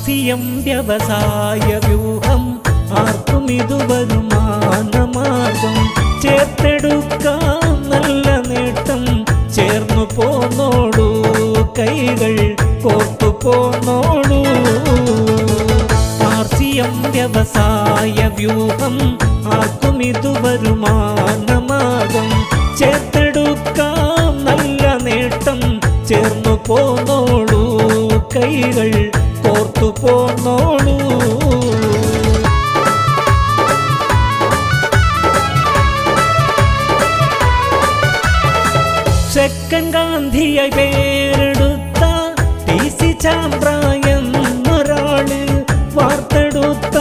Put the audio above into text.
RCM വ്യവസായ വ്യൂഹം ആർക്കും ഇത് വരുമാനമാർഗം ചേർത്തെടുക്കാം നല്ല നേട്ടം ചേർന്നു പോന്നോളൂ കൈകൾ കോർത്തു പോന്നോളൂ RCM വ്യവസായ വ്യൂഹം ആർക്കും ഇത് വരുമാനമാർഗം ചേർത്തെടുക്കാം നല്ല നേട്ടം ചേർന്നു പോന്നോളൂ കൈകൾ കോർത്തു പോന്നോളൂ സെക്കൻഡ് ഗാന്ധിയായി പേരെടുത്ത TC ചാമ്പ്ര എന്നൊരാള് വാർത്തെടുത്ത